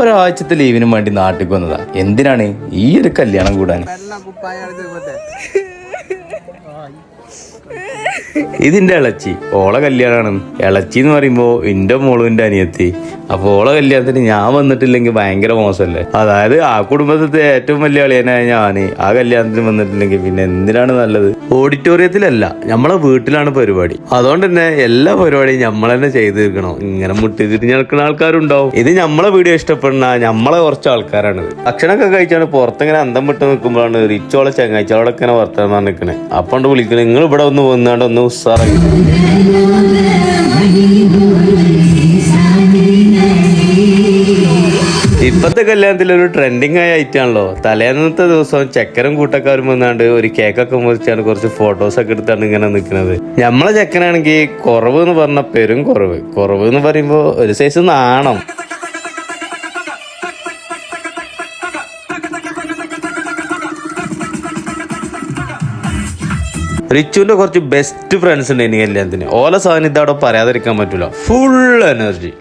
ഒരാഴ്ചത്തെ ലീവിനും വേണ്ടി നാട്ടിൽ വന്നതാ. എന്തിനാണ്? ഈ ഒരു കല്യാണം കൂടാൻ. ഇതിന്റെ ഇളച്ചി, ഓളെ കല്യാണമാണ്. ഇളച്ചി എന്ന് പറയുമ്പോ എന്റെ മോളും എന്റെ അനിയത്തി. അപ്പൊ ഓളെ കല്യാണത്തിന് ഞാൻ വന്നിട്ടില്ലെങ്കിൽ ഭയങ്കര മോശമല്ലേ? അതായത് ആ കുടുംബത്തിലെ ഏറ്റവും വലിയ അളിയനായ ഞാന് ആ കല്യാണത്തിന് വന്നിട്ടില്ലെങ്കിൽ പിന്നെ എന്തിനാണ് നല്ലത്? ഓഡിറ്റോറിയത്തിലല്ല, നമ്മളെ വീട്ടിലാണ് പരിപാടി. അതുകൊണ്ട് തന്നെ എല്ലാ പരിപാടിയും നമ്മൾ തന്നെ ചെയ്ത് തീർക്കണം. ഇങ്ങനെ മുട്ടിതിരിഞ്ഞ് നടക്കുന്ന ആൾക്കാരുണ്ടാവും. ഇത് നമ്മളെ വീഡിയോ ഇഷ്ടപ്പെടുന്ന നമ്മളെ കുറച്ച് ആൾക്കാരാണിത്. ഭക്ഷണമൊക്കെ കഴിച്ചാണ് പുറത്തിങ്ങനെ അന്തം വിട്ട് നിൽക്കുമ്പോഴാണ് റിച്ചോളെ ചങ്ങാഴ്ചകളൊക്കെ ഇങ്ങനെ വർത്തമാനം നിൽക്കണേ. അപ്പണ്ട് വിളിക്കണേ, നിങ്ങൾ ഇവിടെ ഒന്ന് വന്നാണ്ട് ഒന്ന് ഉത്സാഹം. ഇപ്പത്തെ കല്യാണത്തിൽ ഒരു ട്രെൻഡിങ് ആയ ഐറ്റാണല്ലോ. തലേന്നത്തെ ദിവസം ചെക്കനും കൂട്ടക്കാരും വന്നാണ്ട് ഒരു കേക്കൊക്കെ മുറിച്ചാണ് കുറച്ച് ഫോട്ടോസൊക്കെ എടുത്താണ് ഇങ്ങനെ നിൽക്കുന്നത്. നമ്മളെ ചെക്കനാണെങ്കിൽ കുറവ് എന്ന് പറഞ്ഞ പെരും കുറവ് എന്ന് പറയുമ്പോ ഒരു സൈസ് നാണം. റിച്ചുവിന്റെ കുറച്ച് ബെസ്റ്റ് ഫ്രണ്ട്സ് ഉണ്ട് ഇനി കല്യാണത്തിന്. ഓല സാന്നിധ്യം അവിടെ പറയാതിരിക്കാൻ പറ്റൂല. Full energy.